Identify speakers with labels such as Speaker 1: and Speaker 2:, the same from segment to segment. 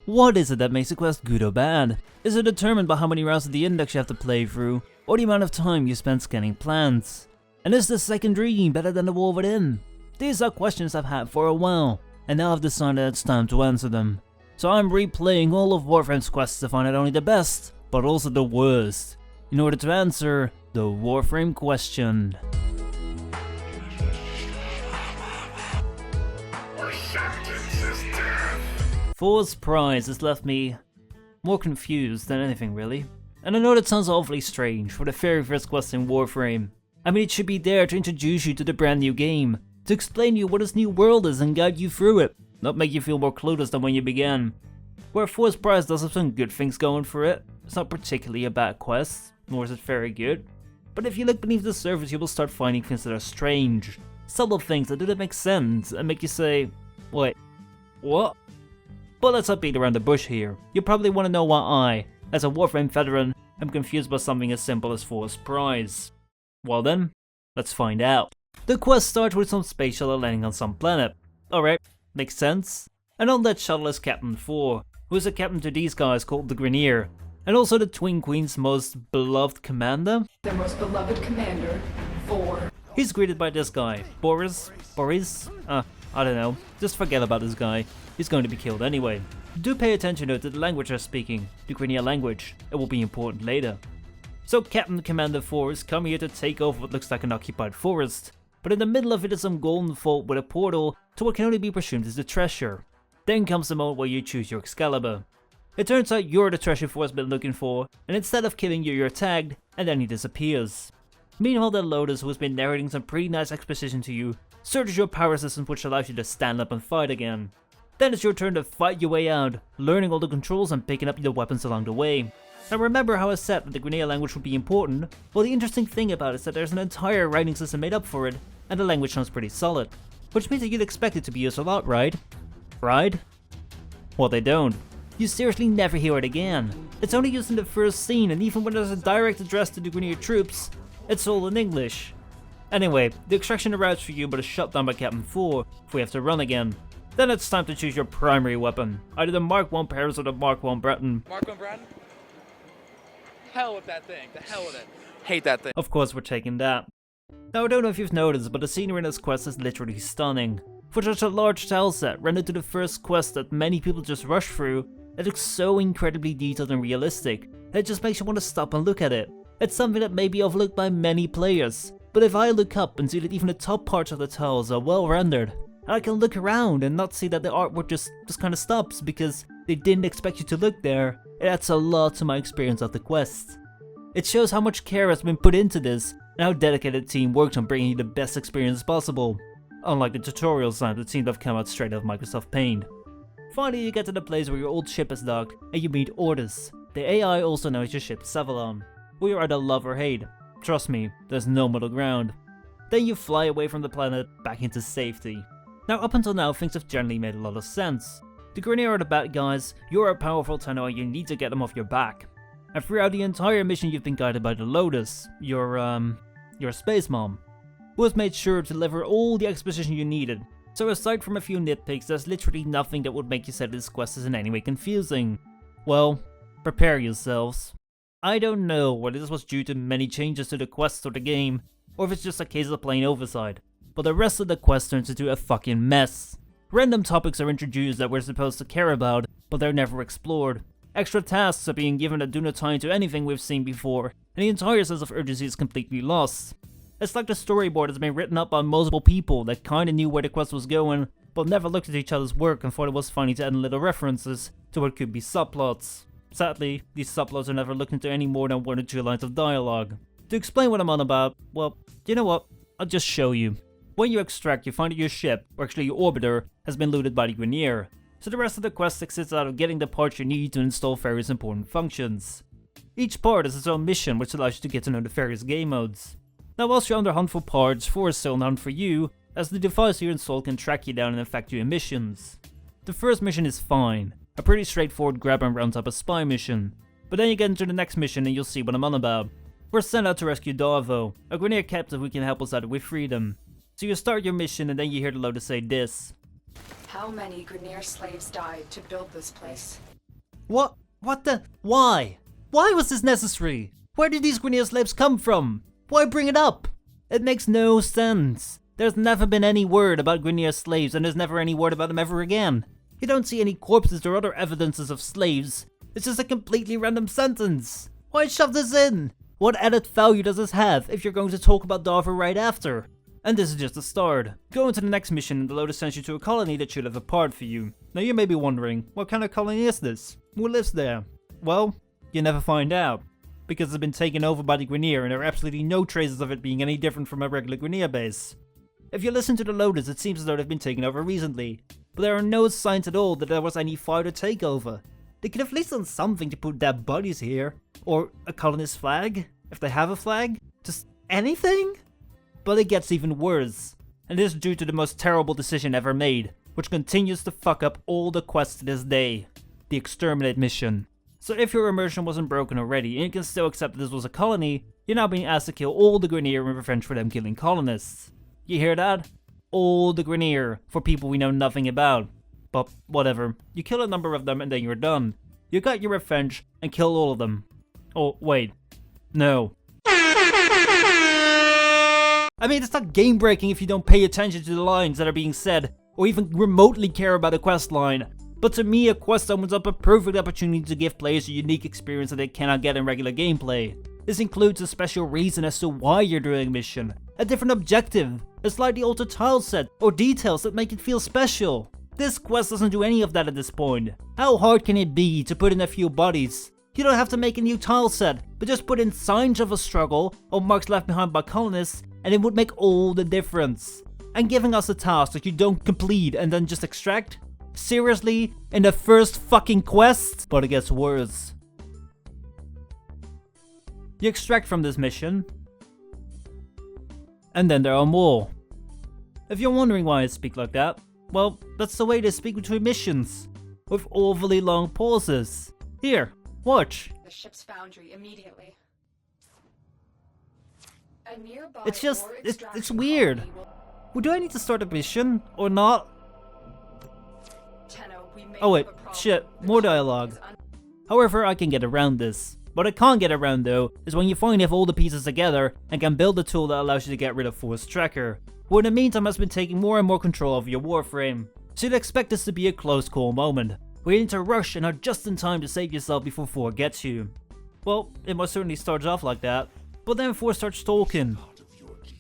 Speaker 1: What is it that makes a quest good or bad? Is it determined by how many rounds of the index you have to play through, or the amount of time you spend scanning plans? And is the second dream better than the war within? These are questions I've had for a while, and now I've decided it's time to answer them. So I'm replaying all of Warframe's quests to find not only the best, but also the worst, in order to answer the Warframe question. For's prize has left me more confused than anything really. And I know that sounds awfully strange for the very first quest in Warframe. I mean, it should be there to introduce you to the brand new game, to explain to you what this new world is and guide you through it, not make you feel more clueless than when you began. Where For's prize does have some good things going for it, it's not particularly a bad quest, nor is it very good. But if you look beneath the surface, you will start finding things that are strange, subtle things that don't make sense and make you say, wait, what? But let's not beat around the bush here. You probably want to know why I, as a Warframe veteran, am confused by something as simple as For's prize. Well then, let's find out. The quest starts with some space shuttle landing on some planet. Alright, makes sense. And on that shuttle is Captain For, who is a captain to these guys called the Grineer, and also the Twin Queen's most beloved commander.
Speaker 2: Their most beloved commander, For.
Speaker 1: He's greeted by this guy, Boris? I don't know. Just forget about this guy. He's going to be killed anyway. Do pay attention though to the language they're speaking, the Grineer language. It will be important later. So Captain Commander For is come here to take over what looks like an occupied forest, but in the middle of it is some golden vault with a portal to what can only be presumed is the treasure. Then comes the moment where you choose your Excalibur. It turns out you're the treasure For's been looking for, and instead of killing you, you're tagged, and then he disappears. Meanwhile, the Lotus, who has been narrating some pretty nice exposition to you, searches your power systems, which allows you to stand up and fight again. Then it's your turn to fight your way out, learning all the controls and picking up your weapons along the way. Now remember how I said that the Grineer language would be important? Well, the interesting thing about it is that there's an entire writing system made up for it, and the language sounds pretty solid. Which means that you'd expect it to be used a lot, right? Right? Well, they don't. You seriously never hear it again. It's only used in the first scene, and even when there's a direct address to the Grineer troops, it's all in English. Anyway, the extraction arrives for you but is shut down by Captain For if we have to run again. Then it's time to choose your primary weapon, either the Mark 1 Paris or the Mark 1 Breton.
Speaker 3: Mark 1 Breton? Hell with that thing, the hell with it. Hate that thing.
Speaker 1: Of course we're taking that. Now I don't know if you've noticed, but the scenery in this quest is literally stunning. For such a large tile set, rendered to the first quest that many people just rush through, it looks so incredibly detailed and realistic, that it just makes you want to stop and look at it. It's something that may be overlooked by many players, but if I look up and see that even the top parts of the tiles are well rendered, and I can look around and not see that the artwork just kind of stops because they didn't expect you to look there, it adds a lot to my experience of the quest. It shows how much care has been put into this, and how dedicated the team worked on bringing you the best experience possible, unlike the tutorial signs that seem to have come out straight out of Microsoft Paint. Finally, you get to the place where your old ship is docked, and you meet Ordis, the AI also known as your ship Savalon. We are either love or hate. Trust me, there's no middle ground. Then you fly away from the planet, back into safety. Now up until now, things have generally made a lot of sense. The Grineer are the bad guys, you're a powerful tenno and you need to get them off your back. And throughout the entire mission you've been guided by the Lotus, your space mom, who has made sure to deliver all the exposition you needed. So aside from a few nitpicks, there's literally nothing that would make you say this quest is in any way confusing. Well, prepare yourselves. I don't know whether this was due to many changes to the quest or the game, or if it's just a case of plain oversight, but the rest of the quest turns into a fucking mess. Random topics are introduced that we're supposed to care about, but they're never explored. Extra tasks are being given that do not tie into anything we've seen before, and the entire sense of urgency is completely lost. It's like the storyboard has been written up by multiple people that kinda knew where the quest was going, but never looked at each other's work and thought it was funny to add little references to what could be subplots. Sadly, these subplots are never looked into any more than 1 or 2 lines of dialogue. To explain what I'm on about, well, you know what, I'll just show you. When you extract, you find that your ship, or actually your orbiter, has been looted by the Grineer, so the rest of the quest consists out of getting the parts you need to install various important functions. Each part has its own mission, which allows you to get to know the various game modes. Now whilst you're on the hunt for parts, 4 is still on the hunt for you, as the device you install can track you down and infect you in missions. The first mission is fine, a pretty straightforward grab and round type of spy mission, but then you get into the next mission and you'll see what I'm on about. We're sent out to rescue Darvo, a Grineer captive who can help us out with freedom. So you start your mission and then you hear the Lotus say this.
Speaker 2: How many Grineer slaves died to build this place?
Speaker 1: What? What the? Why? Why was this necessary? Where did these Grineer slaves come from? Why bring it up? It makes no sense. There's never been any word about Grineer slaves, and there's never any word about them ever again. You don't see any corpses or other evidences of slaves. It's just a completely random sentence. Why shove this in? What added value does this have if you're going to talk about Darver right after? And this is just the start. Go into the next mission and the Lotus sends you to a colony that should have a part for you. Now you may be wondering, what kind of colony is this? Who lives there? Well, you never find out. Because it's been taken over by the Grineer and there are absolutely no traces of it being any different from a regular Grineer base. If you listen to the Lotus, it seems as though they've been taken over recently, but there are no signs at all that there was any fight or takeover. They could have at least done something to put dead bodies here, or a colonist flag, if they have a flag, just anything? But it gets even worse, and this is due to the most terrible decision ever made, which continues to fuck up all the quests to this day, the Exterminate mission. So if your immersion wasn't broken already and you can still accept that this was a colony, you're now being asked to kill all the Grineer in revenge for them killing colonists. You hear that? All the Grineer, for people we know nothing about. But whatever, you kill a number of them and then you're done. You got your revenge and kill all of them. Oh wait, no. I mean, it's not game breaking if you don't pay attention to the lines that are being said, or even remotely care about a quest line. But to me, a quest opens up a perfect opportunity to give players a unique experience that they cannot get in regular gameplay. This includes a special reason as to why you're doing a mission, a different objective, a slightly altered tile set, or details that make it feel special. This quest doesn't do any of that at this point. How hard can it be to put in a few bodies? You don't have to make a new tile set, but just put in signs of a struggle or marks left behind by colonists, and it would make all the difference. And giving us a task that you don't complete and then just extract? Seriously? In the first fucking quest? But it gets worse. You extract from this mission, and then there are more. If you're wondering why I speak like that, well, that's the way they speak between missions, with overly long pauses. Here, watch.
Speaker 2: The ship's foundry immediately. A nearby
Speaker 1: It's just,
Speaker 2: ore
Speaker 1: it's
Speaker 2: extraction
Speaker 1: weird.
Speaker 2: colony will-
Speaker 1: Well, do I need to start a mission, or not?
Speaker 2: Tenno, we may
Speaker 1: Oh wait,
Speaker 2: have a problem.
Speaker 1: shit,
Speaker 2: The
Speaker 1: more
Speaker 2: colony
Speaker 1: dialogue.
Speaker 2: is un-
Speaker 1: However, I can get around this. What I can't get around though, is when you finally have all the pieces together and can build a tool that allows you to get rid of Force Tracker, who in the meantime has been taking more and more control of your Warframe. So you'd expect this to be a close call moment, where you need to rush and are just in time to save yourself before 4 gets you. Well, it most certainly starts off like that, but then 4 starts talking,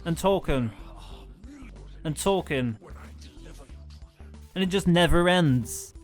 Speaker 1: and talking, and talking, and it just never ends.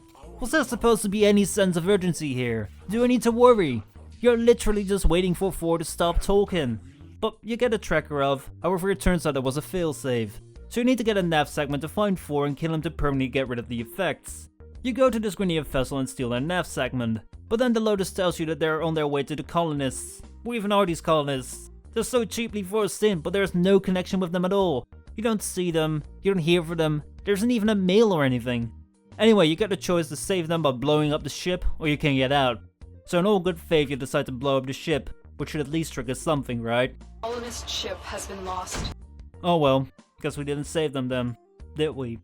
Speaker 1: Was there supposed to be any sense of urgency here? Do I need to worry? You're literally just waiting for 4 to stop talking. But you get a tracker of, however it turns out it was a failsafe. So you need to get a nav segment to find 4 and kill him to permanently get rid of the effects. You go to this Grineer vessel and steal their nav segment, but then the Lotus tells you that they're on their way to the colonists. Who even are these colonists? They're so cheaply forced in, but there's no connection with them at all. You don't see them, you don't hear from them, there isn't even a mail or anything. Anyway, you get the choice to save them by blowing up the ship, or you can get out. So in all good faith you decide to blow up the ship, which should at least trigger something, right?
Speaker 2: Colonist ship has been lost.
Speaker 1: Oh well, guess we didn't save them then, did we?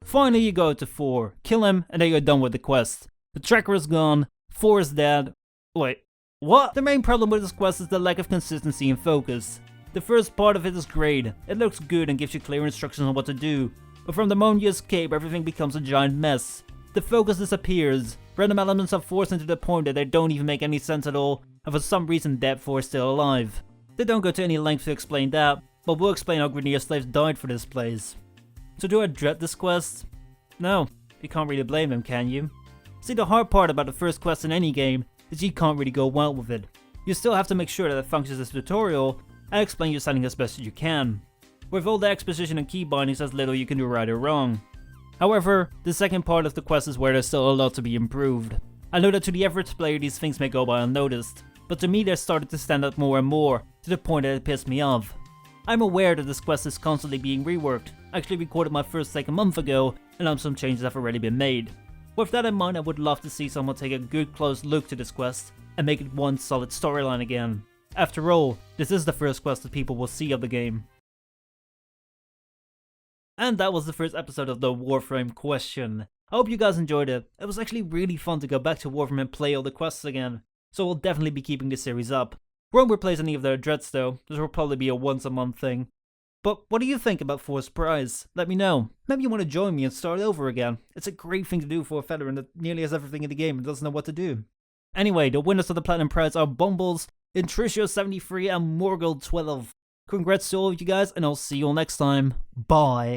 Speaker 1: Finally you go to 4, kill him, and then you're done with the quest. The tracker is gone, 4 is dead. Wait, what? The main problem with this quest is the lack of consistency and focus. The first part of it is great, it looks good and gives you clear instructions on what to do. But from the moment you escape, everything becomes a giant mess. The focus disappears, random elements are forced into the point that they don't even make any sense at all, and for some reason Dead 4 is still alive. They don't go to any length to explain that, but we'll explain how Grineer slaves died for this place. So do I dread this quest? No, you can't really blame him, can you? See, the hard part about the first quest in any game is you can't really go well with it. You still have to make sure that it functions as a tutorial and explain your setting as best as you can. With all the exposition and key bindings, there's little you can do right or wrong. However, the second part of the quest is where there's still a lot to be improved. I know that to the average player these things may go by unnoticed, but to me they started to stand out more and more, to the point that it pissed me off. I'm aware that this quest is constantly being reworked. I actually recorded my first take a month ago, and some changes have already been made. With that in mind, I would love to see someone take a good close look to this quest, and make it one solid storyline again. After all, this is the first quest that people will see of the game. And that was the first episode of the Warframe Question. I hope you guys enjoyed it. It was actually really fun to go back to Warframe and play all the quests again, so we'll definitely be keeping this series up. Won't replace any of their dreads though, this will probably be a once a month thing. But what do you think about Forced Prize? Let me know. Maybe you want to join me and start over again. It's a great thing to do for a veteran that nearly has everything in the game and doesn't know what to do. Anyway, the winners of the Platinum Prize are Bumbles, Intrusio73 and Morgul12. Congrats to all of you guys, and I'll see you all next time. Bye.